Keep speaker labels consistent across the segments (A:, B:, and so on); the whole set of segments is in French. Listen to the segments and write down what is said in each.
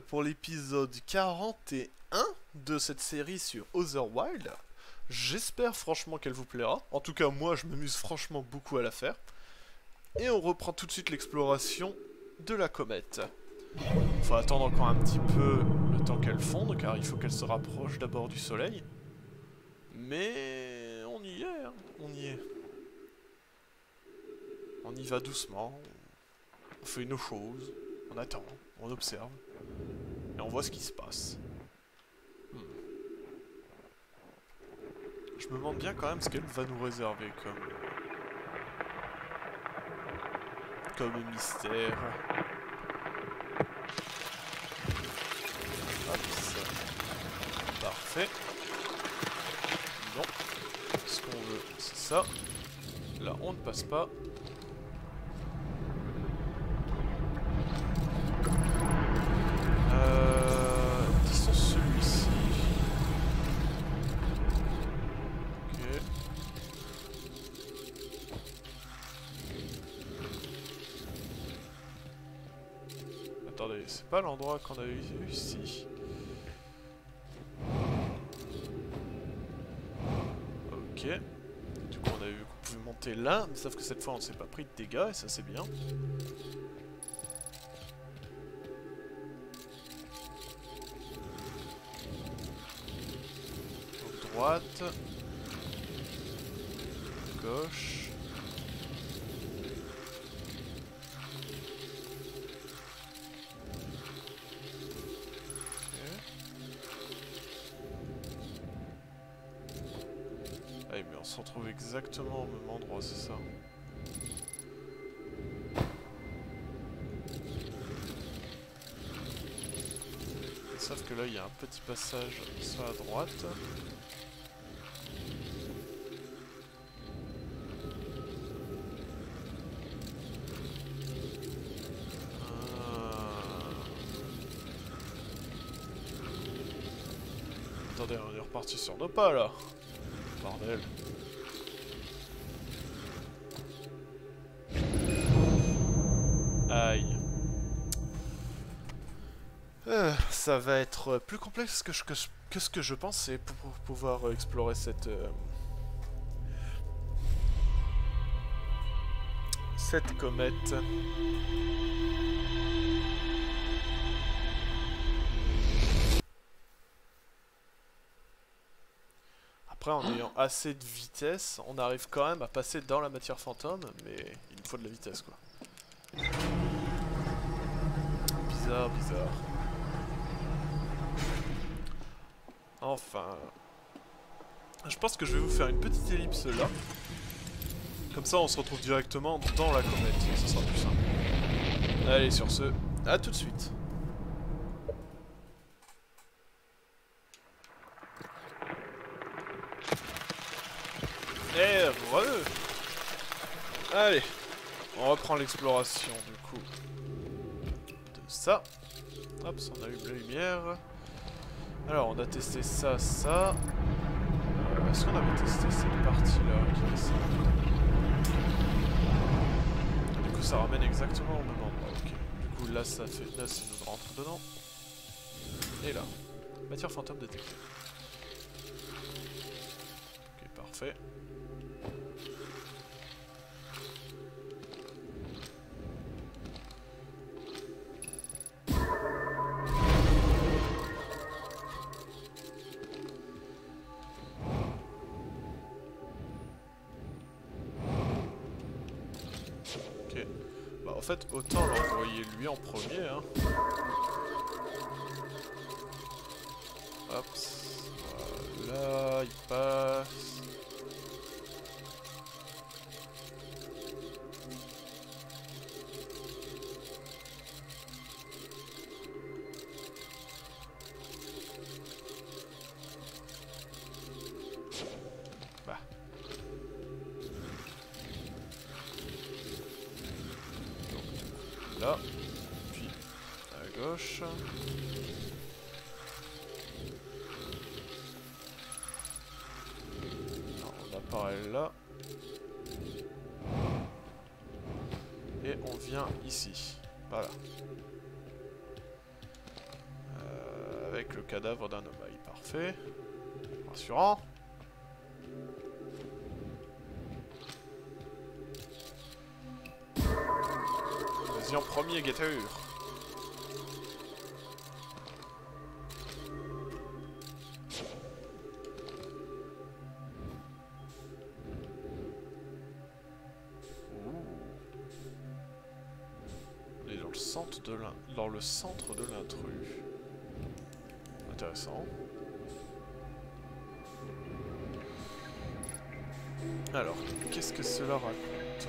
A: pour l'épisode 41 de cette série sur Otherwild. J'espère franchement qu'elle vous plaira. En tout cas, moi, je m'amuse franchement beaucoup à la faire. Et on reprend tout de suite l'exploration de la comète. Faut attendre encore un petit peu le temps qu'elle fonde, car il faut qu'elle se rapproche d'abord du soleil. Mais on y est, hein. On y est. On y va doucement. On fait nos choses. On attend, on observe. Et on voit ce qui se passe. Je me demande bien quand même ce qu'elle va nous réserver comme mystère. Hop, ça. Parfait. Non. Ce qu'on veut, c'est ça. Là, on ne passe pas. Disons celui-ci. Ok. Attendez, c'est pas l'endroit qu'on avait vu ici. Ok. Du coup, on a vu qu'on pouvait monter là, mais sauf que cette fois, on ne s'est pas pris de dégâts, et ça, c'est bien. Droite, gauche. Okay. Ah mais on se retrouve exactement au même endroit, c'est ça. Sauf que là il y a un petit passage sur la droite. Attendez, on est reparti sur nos pas là. Bordel. Aïe. Ça va être plus complexe que ce que je pensais pour pouvoir explorer cette comète. Après, en ayant assez de vitesse, on arrive quand même à passer dans la matière fantôme, mais il nous faut de la vitesse, quoi. Bizarre, bizarre. Enfin... Je pense que je vais vous faire une petite ellipse là. Comme ça, on se retrouve directement dans la comète. Ça sera plus simple. Allez, sur ce, à tout de suite. Et re. Allez, on reprend l'exploration du coup de ça. Hop, on allume la lumière. Alors, on a testé ça, ça. Est-ce qu'on avait testé cette partie-là qui descend? Du coup, ça ramène exactement au même endroit. Ok. Du coup, là, ça fait. Là, ça nous rentre dedans. Et là, matière fantôme détectée. Ok, parfait. En fait, autant l'envoyer lui en premier, hein. Hop, voilà, il passe. Bah. Là, puis à gauche. Alors, on apparaît là. Et on vient ici. Voilà. cadavre d'un Nomai. Parfait. Rassurant. Vas-y en premier, Gator. Dans le centre de l'intrus. Intéressant. Alors, qu'est-ce que cela raconte?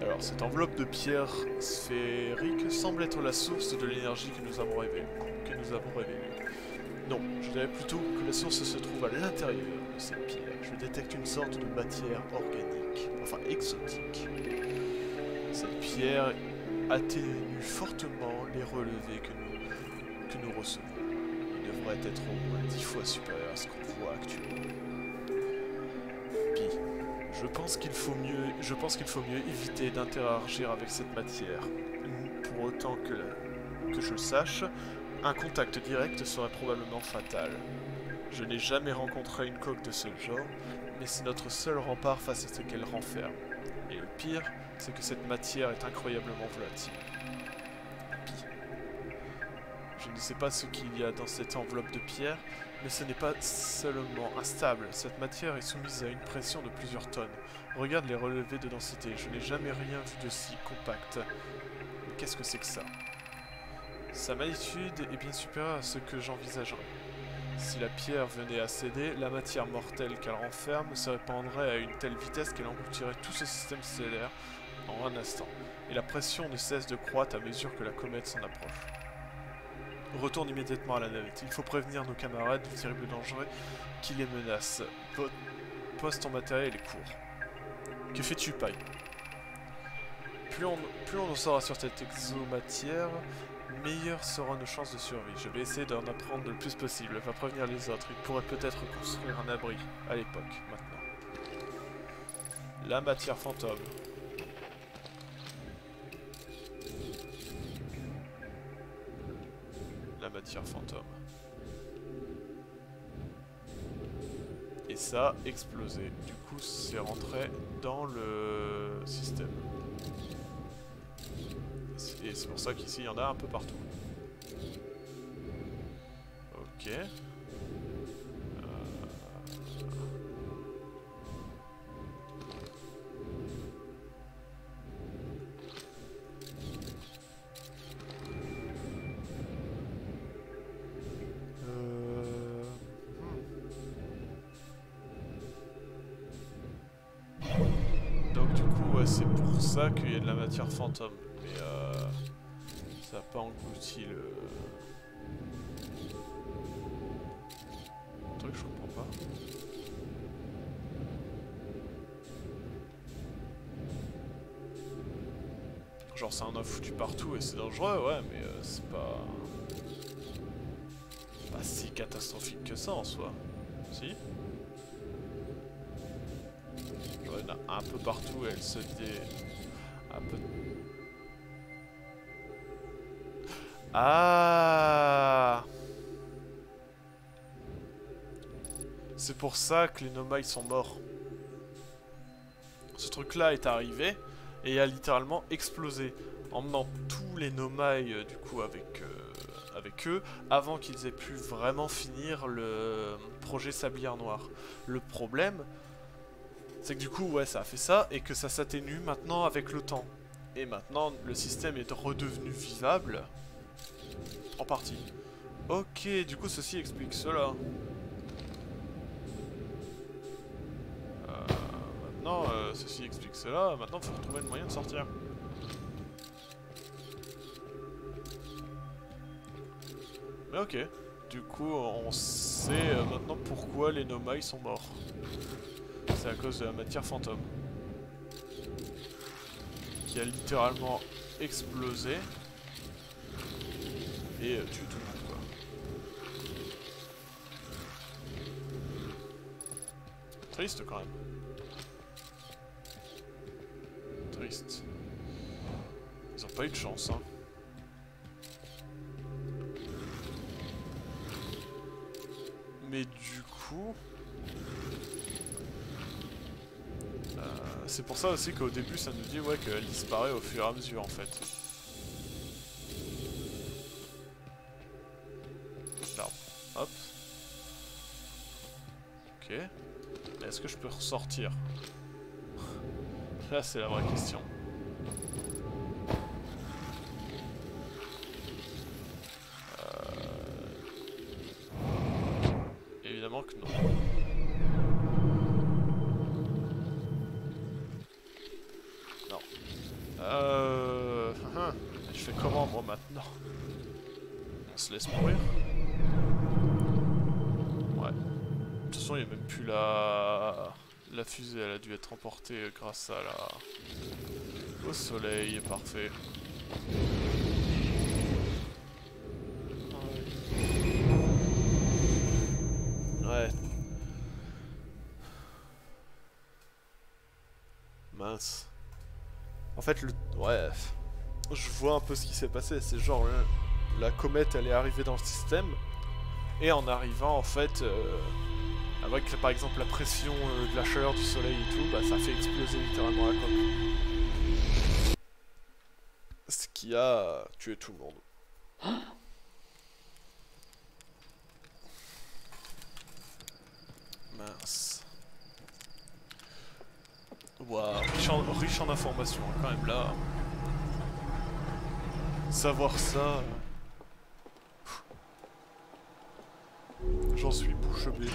A: Alors, cette enveloppe de pierre sphérique semble être la source de l'énergie que nous avons révélée. Non, je dirais plutôt que la source se trouve à l'intérieur de cette pierre. Je détecte une sorte de matière organique, enfin exotique. Cette pierre atténue fortement les relevés que nous recevons. Il devrait être au moins 10 fois supérieur à ce qu'on voit actuellement. Puis, je pense qu'il faut mieux éviter d'interagir avec cette matière. Pour autant que je le sache, un contact direct serait probablement fatal. Je n'ai jamais rencontré une coque de ce genre, mais c'est notre seul rempart face à ce qu'elle renferme. Et le pire, c'est que cette matière est incroyablement volatile. Je ne sais pas ce qu'il y a dans cette enveloppe de pierre, mais ce n'est pas seulement instable. Cette matière est soumise à une pression de plusieurs tonnes. Regarde les relevés de densité, je n'ai jamais rien vu de si compact. Mais qu'est-ce que c'est que ça? Sa magnitude est bien supérieure à ce que j'envisagerais. Si la pierre venait à céder, la matière mortelle qu'elle renferme se répandrait à une telle vitesse qu'elle engloutirait tout ce système stellaire en un instant. Et la pression ne cesse de croître à mesure que la comète s'en approche. Retourne immédiatement à la navette. Il faut prévenir nos camarades du terrible danger qui les menace. Pose ton matériel et cours. Que fais-tu, Pai? Plus on en saura sur cette exomatière, meilleures seront nos chances de survie. Je vais essayer d'en apprendre le plus possible. Va prévenir les autres. Ils pourraient peut-être construire un abri. À l'époque, maintenant. La matière fantôme. La matière fantôme. Et ça, explosé. Du coup, c'est rentré dans le système. Et c'est pour ça qu'ici, il y en a un peu partout. Ok. Donc du coup, ouais, c'est pour ça qu'il y a de la matière fantôme. Mais ça n'a pas englouti le... Un truc que je comprends pas. Genre ça en a foutu partout et c'est dangereux, ouais, mais c'est pas si catastrophique que ça en soi. Si? Genre il y en a un peu partout et elle se dit... Un peu... Ah! C'est pour ça que les Nomai sont morts. Ce truc là est arrivé et a littéralement explosé, emmenant tous les Nomai du coup avec eux, avant qu'ils aient pu vraiment finir le projet Sablière Noire. Le problème, c'est que du coup, ouais, ça a fait ça, et que ça s'atténue maintenant avec le temps. Et maintenant, le système est redevenu vivable, en partie. Ok, du coup, ceci explique cela. Maintenant, ceci explique cela. Maintenant, il faut retrouver le moyen de sortir. Mais ok. Du coup, on sait maintenant pourquoi les Nomai sont morts. C'est à cause de la matière fantôme. Qui a littéralement explosé. Et tue tout le monde, quoi. Triste quand même. triste. Ils ont pas eu de chance, hein. Mais du coup... c'est pour ça aussi qu'au début ça nous dit ouais qu'elle disparaît au fur et à mesure en fait. Là, hop. Ok. Est-ce que je peux ressortir? Là c'est la vraie question. Évidemment que non. Je fais comment moi maintenant? On se laisse mourir? Ouais. De toute façon, il n'y a même plus la fusée, elle a dû être emportée grâce à au soleil, parfait. Ouais. Mince. En fait, ouais. Je vois un peu ce qui s'est passé. C'est genre, la comète, elle est arrivée dans le système. Et en arrivant, en fait, avec par exemple la pression de la chaleur du soleil et tout, bah, ça fait exploser littéralement la coque. Ce qui a tué tout le monde. Mince. Waouh, riche en informations, quand même là. Savoir ça. J'en suis bouche bée.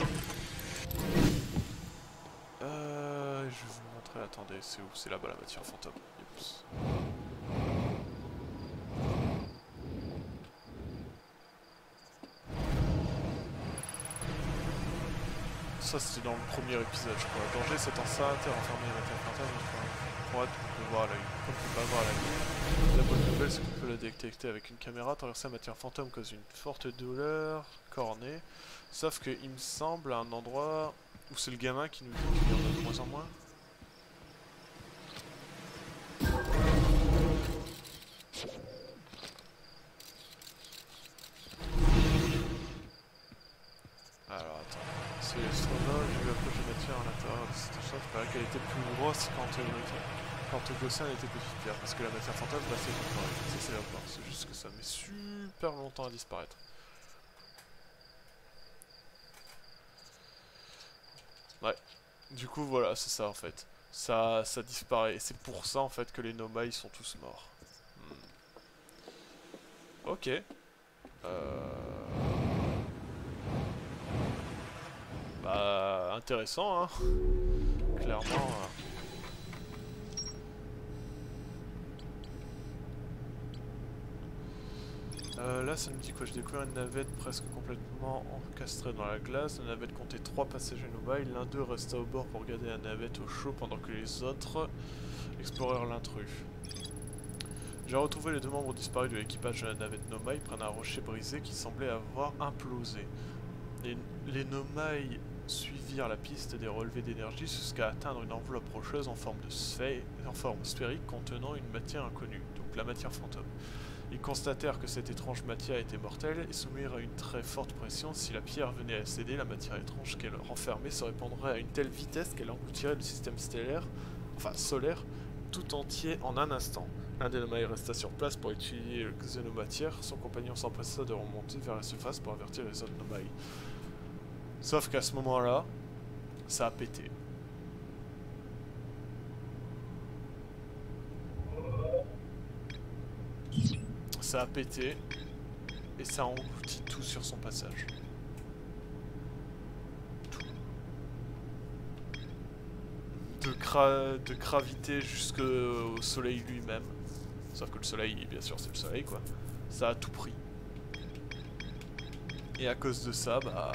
A: Je vais vous montrer, attendez, c'est où? C'est là-bas la matière fantôme. Oups. Ça c'était dans le premier épisode je crois. Danger, cette enceinte est renfermée la matière fantôme. Pour être, on peut voir à l'œil. Comme on peut pas voir à l'œil. La bonne nouvelle c'est qu'on peut la détecter avec une caméra. Traverser la matière fantôme cause une forte douleur cornée. Sauf que il me semble à un endroit où c'est le gamin qui nous dit qu'il y en a de moins en moins. Alors attends, c'est l'astronome, j'ai vu approcher la matière à l'intérieur de cette échelle, il paraît qu'elle était plus grosse quand Gossin était petite pierre, parce que la matière fantôme passait temporaire. Ça c'est la part, c'est juste que ça met super longtemps à disparaître. Ouais, du coup voilà, c'est ça en fait. Ça disparaît, et c'est pour ça en fait que les Nomai sont tous morts. Ok. Bah, intéressant, hein. Clairement. Là, ça me dit quoi? Je découvre une navette presque complètement encastrée dans la glace. La navette comptait 3 passagers Nomai. L'un d'eux resta au bord pour garder la navette au chaud pendant que les autres explorèrent l'intrus. J'ai retrouvé les 2 membres disparus de l'équipage de la navette Nomai près d'un rocher brisé qui semblait avoir implosé. Les Nomai suivirent la piste des relevés d'énergie jusqu'à atteindre une enveloppe rocheuse en forme sphérique contenant une matière inconnue, donc la matière fantôme. Ils constatèrent que cette étrange matière était mortelle et soumirent à une très forte pression. Si la pierre venait à céder, la matière étrange qu'elle renfermait se répandrait à une telle vitesse qu'elle engloutirait le système solaire, tout entier en un instant. L'un des Nomai resta sur place pour étudier le xénomatière. Son compagnon s'empressa de remonter vers la surface pour avertir les autres Nomai. Sauf qu'à ce moment-là, ça a pété. Ça a pété et ça a englouti tout sur son passage. Tout. De gravité jusqu'au soleil lui-même. Sauf que le soleil, bien sûr, c'est le soleil quoi. Ça a tout pris. Et à cause de ça, bah...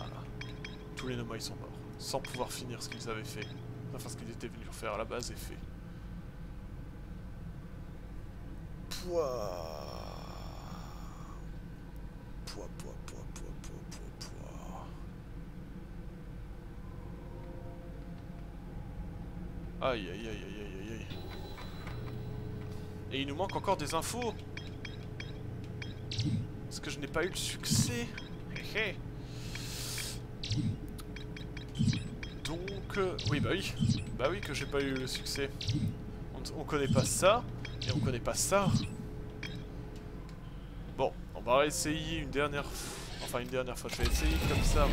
A: tous les Nomai sont morts. Sans pouvoir finir ce qu'ils avaient fait. Enfin, ce qu'ils étaient venus faire à la base est fait. Pouah. Aïe aïe aïe aïe aïe aïe aïe. Et il nous manque encore des infos. Parce que je n'ai pas eu le succès. Okay. Donc... oui, bah oui. Bah oui que j'ai pas eu le succès. On connaît pas ça. Et on connaît pas ça. Bon, on va essayer une dernière fois. Enfin, une dernière fois. Je vais essayer comme ça.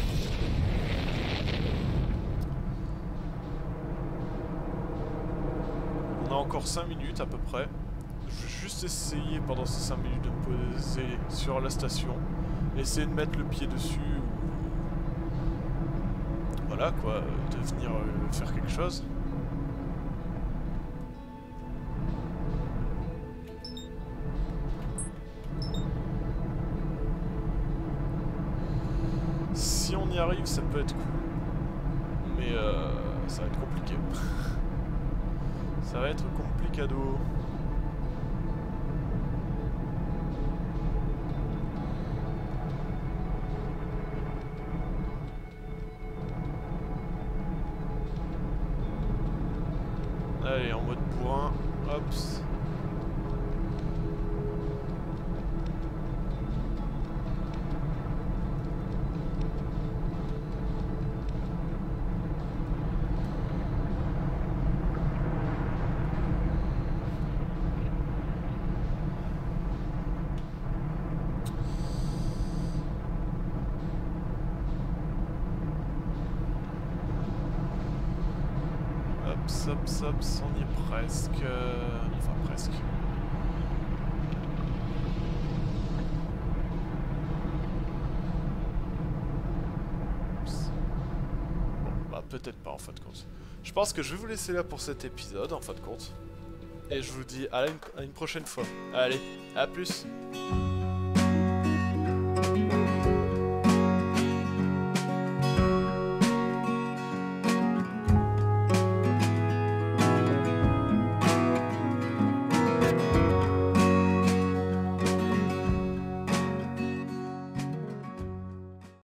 A: On a encore 5 minutes à peu près. Je vais juste essayer pendant ces 5 minutes de me poser sur la station. Essayer de mettre le pied dessus. Voilà quoi, de venir faire quelque chose. Si on y arrive, ça peut être cool. Mais ça va être compliqué. Ça va être complicado. Allez, en mode bourrin. Hops. Hops, on y est presque. Enfin, presque. Oups. Bon, bah peut-être pas en fin de compte. Je pense que je vais vous laisser là pour cet épisode en fin de compte. Et je vous dis à une prochaine fois. Allez, à plus.